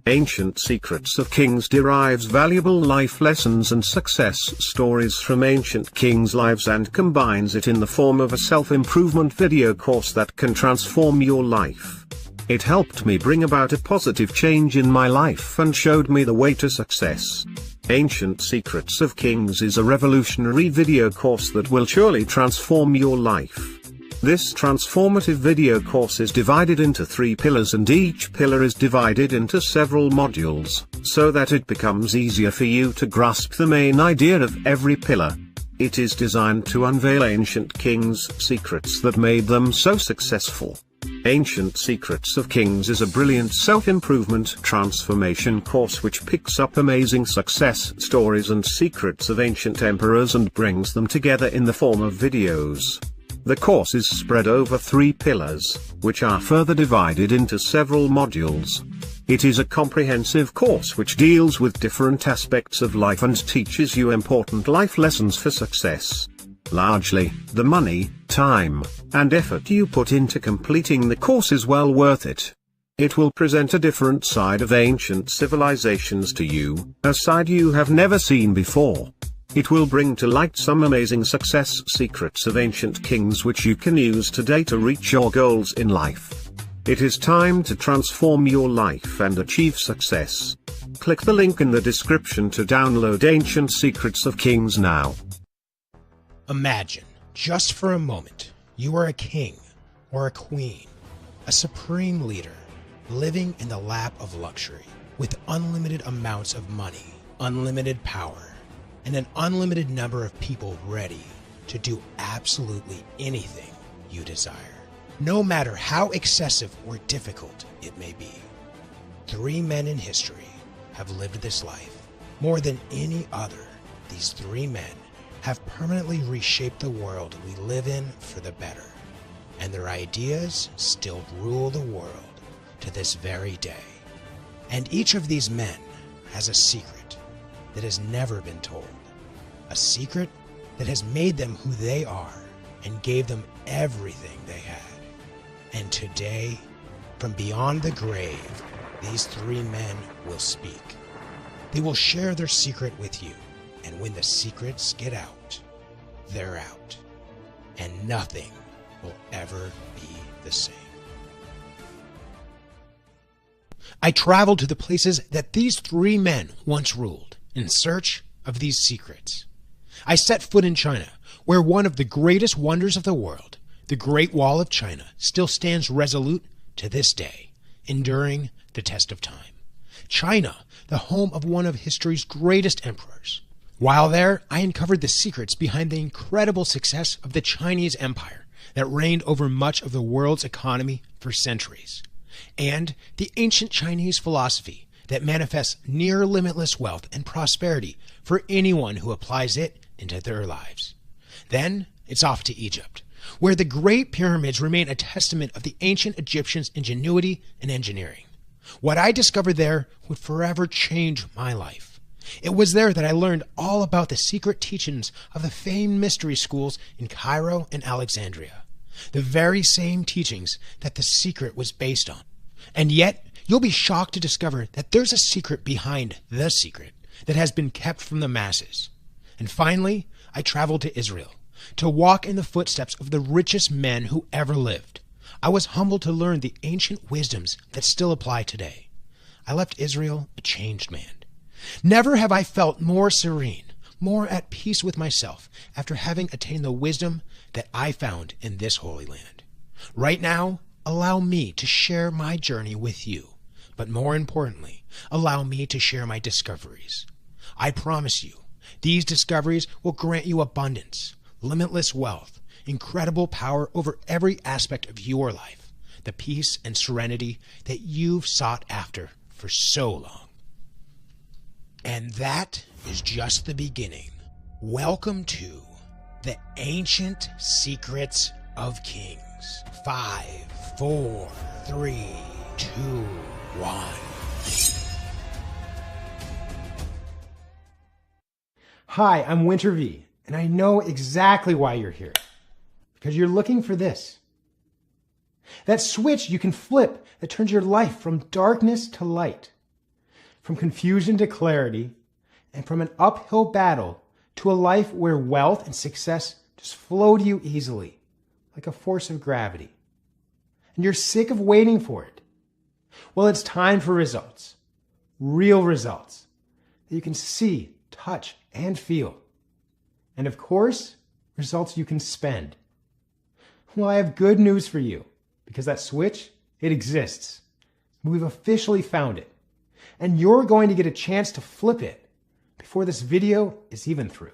Ancient Secrets of Kings derives valuable life lessons and success stories from ancient kings' lives and combines it in the form of a self-improvement video course that can transform your life. It helped me bring about a positive change in my life and showed me the way to success. Ancient Secrets of Kings is a revolutionary video course that will surely transform your life. This transformative video course is divided into 3 pillars, and each pillar is divided into several modules, so that it becomes easier for you to grasp the main idea of every pillar. It is designed to unveil ancient kings' secrets that made them so successful. Ancient Secrets of Kings is a brilliant self-improvement transformation course which picks up amazing success stories and secrets of ancient emperors and brings them together in the form of videos. The course is spread over 3 pillars, which are further divided into several modules. It is a comprehensive course which deals with different aspects of life and teaches you important life lessons for success. Largely, the money, time, and effort you put into completing the course is well worth it. It will present a different side of ancient civilizations to you, a side you have never seen before. It will bring to light some amazing success secrets of ancient kings which you can use today to reach your goals in life. It is time to transform your life and achieve success. Click the link in the description to download Ancient Secrets of Kings now. Imagine, just for a moment, you are a king or a queen, a supreme leader, living in the lap of luxury, with unlimited amounts of money, unlimited power, and an unlimited number of people ready to do absolutely anything you desire, no matter how excessive or difficult it may be. 3 men in history have lived this life. More than any other, these 3 men have permanently reshaped the world we live in for the better, and their ideas still rule the world to this very day. And each of these men has a secret that has never been told, a secret that has made them who they are and gave them everything they had. And today, from beyond the grave, these 3 men will speak. They will share their secret with you, and when the secrets get out, they're out, and nothing will ever be the same. I traveled to the places that these 3 men once ruled in search of these secrets. I set foot in China, where one of the greatest wonders of the world, the Great Wall of China, still stands resolute to this day, enduring the test of time. China, the home of one of history's greatest emperors. While there, I uncovered the secrets behind the incredible success of the Chinese Empire that reigned over much of the world's economy for centuries, and the ancient Chinese philosophy that manifests near limitless wealth and prosperity for anyone who applies it into their lives. Then it's off to Egypt, where the Great Pyramids remain a testament of the ancient Egyptians' ingenuity and engineering. What I discovered there would forever change my life. It was there that I learned all about the secret teachings of the famed mystery schools in Cairo and Alexandria, the very same teachings that The Secret was based on. And yet, you'll be shocked to discover that there's a secret behind The Secret that has been kept from the masses. And finally, I traveled to Israel to walk in the footsteps of the richest men who ever lived. I was humbled to learn the ancient wisdoms that still apply today. I left Israel a changed man. Never have I felt more serene, more at peace with myself after having attained the wisdom that I found in this Holy Land. Right now, allow me to share my journey with you, but more importantly, allow me to share my discoveries. I promise you, these discoveries will grant you abundance, limitless wealth, incredible power over every aspect of your life, the peace and serenity that you've sought after for so long. And that is just the beginning. Welcome to the Ancient Secrets of Kings. 5, 4, 3, 2, 1. Hi, I'm Winter V, and I know exactly why you're here. Because you're looking for this. That switch you can flip that turns your life from darkness to light. from confusion to clarity, and from an uphill battle to a life where wealth and success just flow to you easily, like a force of gravity. And you're sick of waiting for it. Well, it's time for results. Real results that you can see, touch, and feel. And of course, results you can spend. Well, I have good news for you, because that switch, it exists. We've officially found it. And you're going to get a chance to flip it before this video is even through.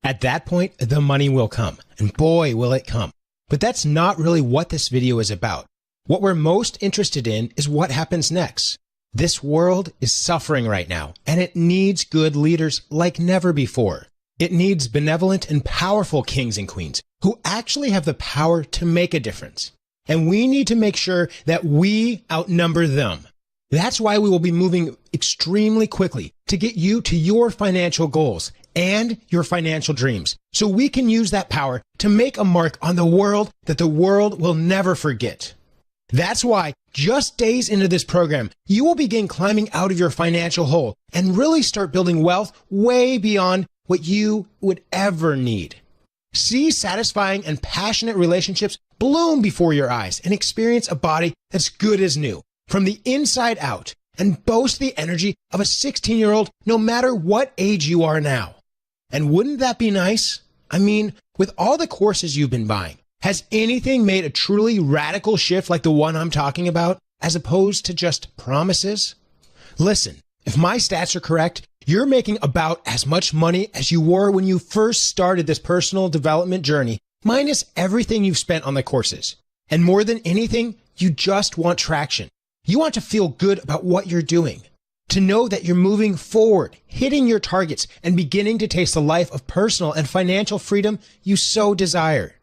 At that point, the money will come, and boy, will it come. But that's not really what this video is about. What we're most interested in is what happens next. This world is suffering right now, and it needs good leaders like never before. It needs benevolent and powerful kings and queens who actually have the power to make a difference. And we need to make sure that we outnumber them. That's why we will be moving extremely quickly to get you to your financial goals and your financial dreams, so we can use that power to make a mark on the world that the world will never forget. That's why, just days into this program, you will begin climbing out of your financial hole and really start building wealth way beyond what you would ever need. See satisfying and passionate relationships bloom before your eyes and experience a body that's good as new, from the inside out, and boast the energy of a 16-year-old no matter what age you are now. And wouldn't that be nice? I mean, with all the courses you've been buying, has anything made a truly radical shift like the one I'm talking about, as opposed to just promises? Listen, if my stats are correct, you're making about as much money as you were when you first started this personal development journey, minus everything you've spent on the courses. And more than anything, you just want traction. You want to feel good about what you're doing, to know that you're moving forward, hitting your targets, and beginning to taste the life of personal and financial freedom you so desire.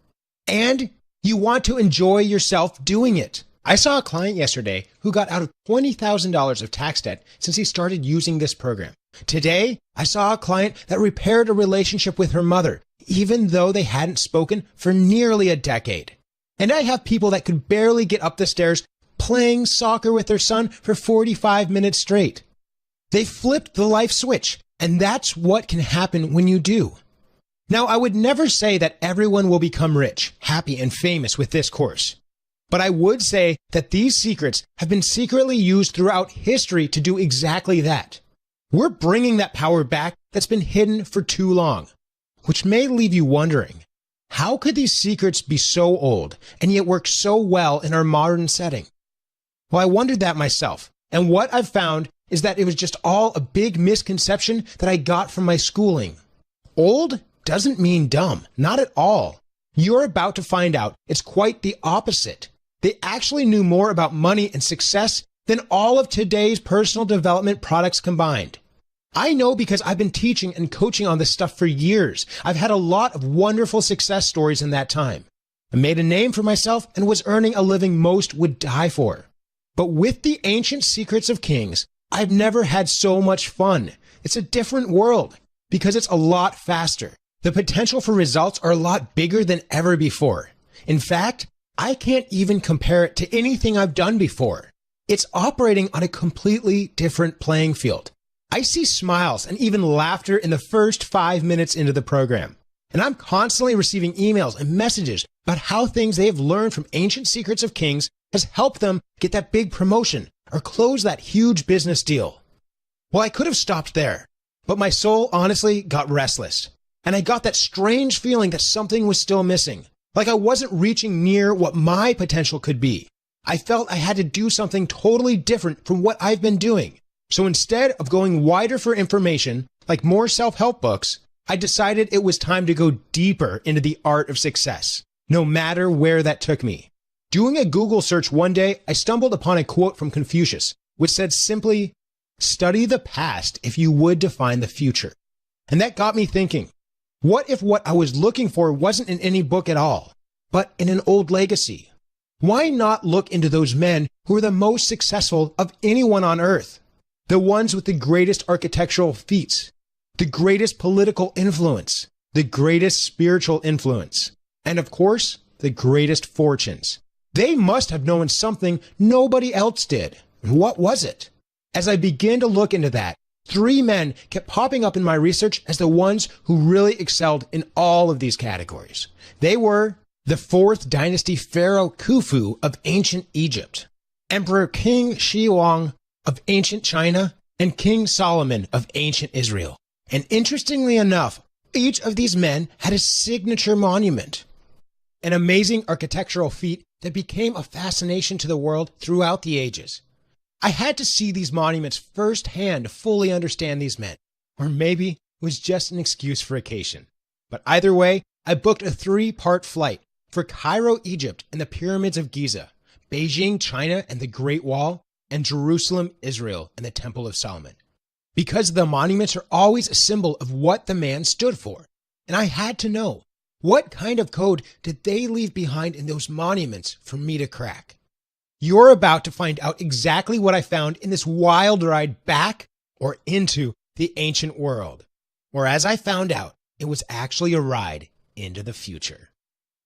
And you want to enjoy yourself doing it. I saw a client yesterday who got out of $20,000 of tax debt since he started using this program. Today, I saw a client that repaired a relationship with her mother, even though they hadn't spoken for nearly a decade. And I have people that could barely get up the stairs playing soccer with their son for 45 minutes straight. They flipped the life switch, and that's what can happen when you do. Now, I would never say that everyone will become rich, happy, and famous with this course. But I would say that these secrets have been secretly used throughout history to do exactly that. We're bringing that power back that's been hidden for too long, which may leave you wondering, how could these secrets be so old and yet work so well in our modern setting? Well, I wondered that myself, and what I've found is that it was just all a big misconception that I got from my schooling. Old doesn't mean dumb, not at all. You're about to find out it's quite the opposite. They actually knew more about money and success than all of today's personal development products combined. I know because I've been teaching and coaching on this stuff for years. I've had a lot of wonderful success stories in that time. I made a name for myself and was earning a living most would die for. But with the ancient secrets of kings, I've never had so much fun. It's a different world because it's a lot faster. The potential for results are a lot bigger than ever before. In fact, I can't even compare it to anything I've done before. It's operating on a completely different playing field. I see smiles and even laughter in the first 5 minutes into the program. And I'm constantly receiving emails and messages about how things they have learned from ancient secrets of kings has helped them get that big promotion or close that huge business deal. Well, I could have stopped there, but my soul honestly got restless. And I got that strange feeling that something was still missing, like I wasn't reaching near what my potential could be. I felt I had to do something totally different from what I've been doing. So instead of going wider for information, like more self-help books, I decided it was time to go deeper into the art of success, no matter where that took me. Doing a Google search one day, I stumbled upon a quote from Confucius, which said simply, "Study the past if you would define the future." And that got me thinking, what if what I was looking for wasn't in any book at all, but in an old legacy? Why not look into those men who were the most successful of anyone on earth? The ones with the greatest architectural feats, the greatest political influence, the greatest spiritual influence, and of course, the greatest fortunes. They must have known something nobody else did. What was it? As I began to look into that, three men kept popping up in my research as the ones who really excelled in all of these categories. They were the 4th dynasty pharaoh Khufu of ancient Egypt, Emperor King Shi Huang of ancient China, and King Solomon of ancient Israel. And interestingly enough, each of these men had a signature monument, an amazing architectural feat that became a fascination to the world throughout the ages. I had to see these monuments firsthand to fully understand these men, or maybe it was just an excuse for vacation. But either way, I booked a 3-part flight for Cairo, Egypt, and the pyramids of Giza, Beijing, China, and the Great Wall, and Jerusalem, Israel, and the Temple of Solomon. Because the monuments are always a symbol of what the man stood for, and I had to know, what kind of code did they leave behind in those monuments for me to crack? You're about to find out exactly what I found in this wild ride back or into the ancient world. Or as I found out, it was actually a ride into the future.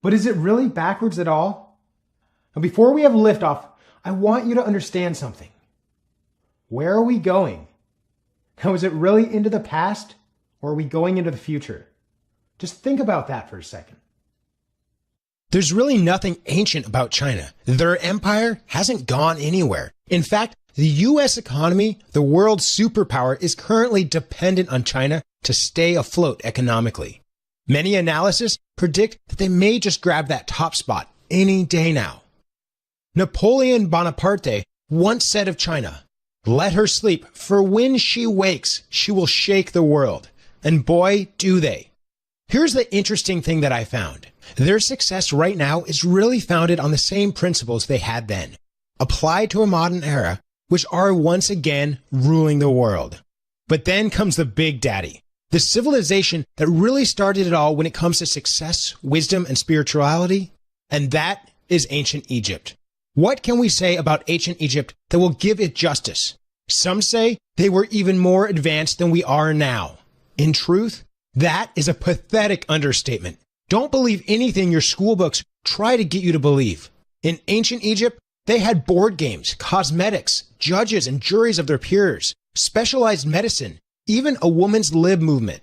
But is it really backwards at all? Now, before we have liftoff, I want you to understand something. Where are we going? Now, is it really into the past, or are we going into the future? Just think about that for a second. There's really nothing ancient about China. Their empire hasn't gone anywhere. In fact, the U.S. economy, the world's superpower, is currently dependent on China to stay afloat economically. Many analysts predict that they may just grab that top spot any day now. Napoleon Bonaparte once said of China, "Let her sleep, for when she wakes, she will shake the world." And boy, do they. Here's the interesting thing that I found. Their success right now is really founded on the same principles they had then, applied to a modern era, which are once again ruling the world. But then comes the big daddy, the civilization that really started it all when it comes to success, wisdom, and spirituality, and that is ancient Egypt. What can we say about ancient Egypt that will give it justice? Some say they were even more advanced than we are now. In truth, that is a pathetic understatement. Don't believe anything your school books try to get you to believe. In ancient Egypt, they had board games, cosmetics, judges and juries of their peers, specialized medicine, even a woman's lib movement.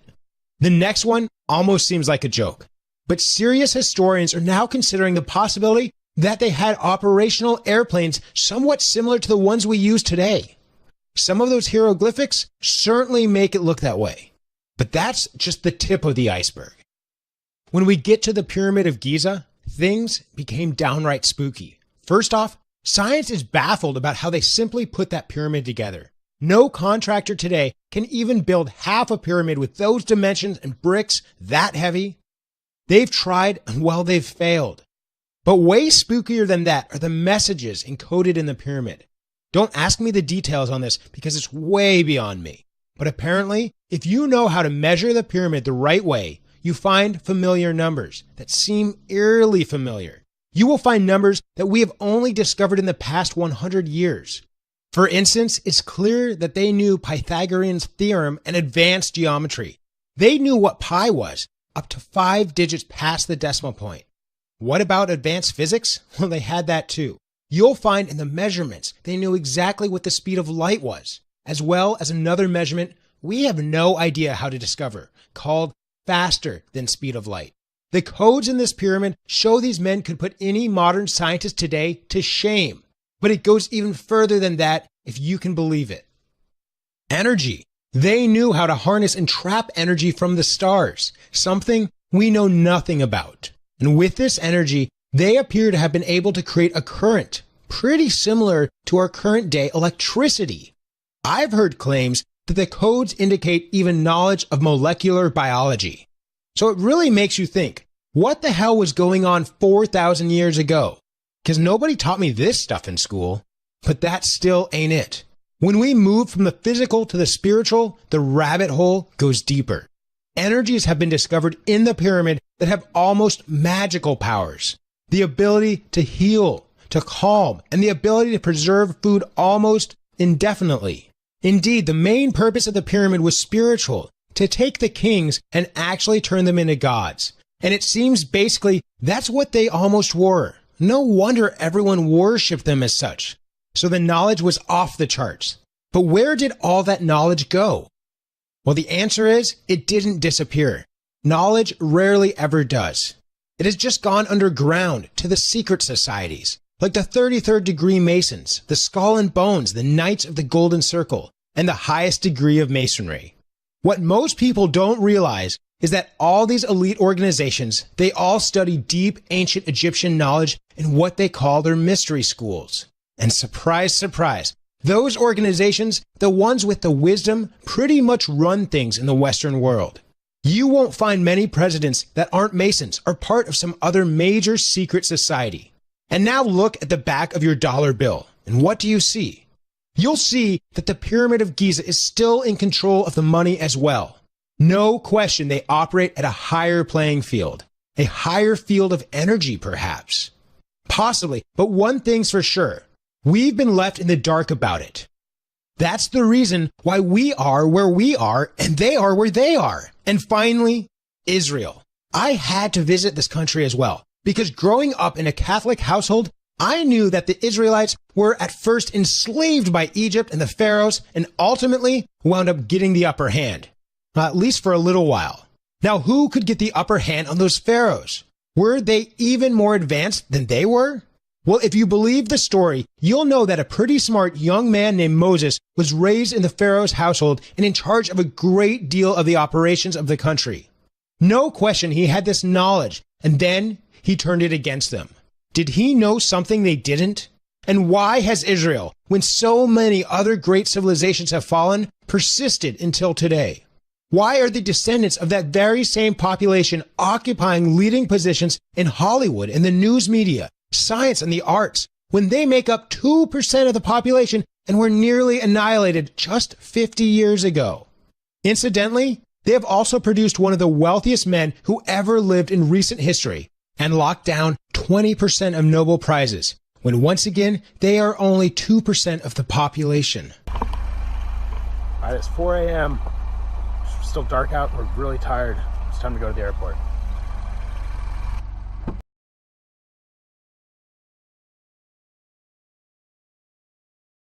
The next one almost seems like a joke, but serious historians are now considering the possibility that they had operational airplanes somewhat similar to the ones we use today. Some of those hieroglyphics certainly make it look that way, but that's just the tip of the iceberg. When we get to the Pyramid of Giza, things became downright spooky. First off, science is baffled about how they simply put that pyramid together. No contractor today can even build half a pyramid with those dimensions and bricks that heavy. They've tried, and well, they've failed. But way spookier than that are the messages encoded in the pyramid. Don't ask me the details on this because it's way beyond me. But apparently, if you know how to measure the pyramid the right way, you find familiar numbers that seem eerily familiar. You will find numbers that we have only discovered in the past 100 years. For instance, it's clear that they knew Pythagorean's theorem and advanced geometry. They knew what pi was, up to 5 digits past the decimal point. What about advanced physics? Well, they had that too. You'll find in the measurements, they knew exactly what the speed of light was, as well as another measurement we have no idea how to discover, called faster than speed of light. The codes in this pyramid show these men could put any modern scientist today to shame, but it goes even further than that if you can believe it. Energy. They knew how to harness and trap energy from the stars, something we know nothing about. And with this energy, they appear to have been able to create a current pretty similar to our current day electricity. I've heard claims that the codes indicate even knowledge of molecular biology. So it really makes you think, what the hell was going on 4,000 years ago? Because nobody taught me this stuff in school, but that still ain't it. When we move from the physical to the spiritual, the rabbit hole goes deeper. Energies have been discovered in the pyramid that have almost magical powers. The ability to heal, to calm, and the ability to preserve food almost indefinitely. Indeed, the main purpose of the pyramid was spiritual, to take the kings and actually turn them into gods. And it seems basically that's what they almost were. No wonder everyone worshipped them as such. So the knowledge was off the charts. But where did all that knowledge go? Well, the answer is it didn't disappear. Knowledge rarely ever does. It has just gone underground to the secret societies, like the 33rd degree Masons, the Skull and Bones, the Knights of the Golden Circle, and the highest degree of Masonry. What most people don't realize is that all these elite organizations, they all study deep ancient Egyptian knowledge in what they call their mystery schools. And surprise, surprise, those organizations, the ones with the wisdom, pretty much run things in the Western world. You won't find many presidents that aren't Masons or part of some other major secret society. And now look at the back of your dollar bill, and what do you see? You'll see that the Pyramid of Giza is still in control of the money as well. No question they operate at a higher playing field, a higher field of energy perhaps. Possibly, but one thing's for sure, we've been left in the dark about it. That's the reason why we are where we are and they are where they are. And finally, Israel. I had to visit this country as well, because growing up in a Catholic household, I knew that the Israelites were at first enslaved by Egypt and the pharaohs and ultimately wound up getting the upper hand, at least for a little while. Now, who could get the upper hand on those pharaohs? Were they even more advanced than they were? Well, if you believe the story, you'll know that a pretty smart young man named Moses was raised in the pharaoh's household and in charge of a great deal of the operations of the country. No question he had this knowledge, and then he turned it against them. Did he know something they didn't? And why has Israel, when so many other great civilizations have fallen, persisted until today? Why are the descendants of that very same population occupying leading positions in Hollywood and the news media, science and the arts, when they make up 2% of the population and were nearly annihilated just 50 years ago? Incidentally, they have also produced one of the wealthiest men who ever lived in recent history and locked down 20% of Nobel Prizes, when once again, they are only 2% of the population. All right, it's 4 a.m. It's still dark out. We're really tired. It's time to go to the airport.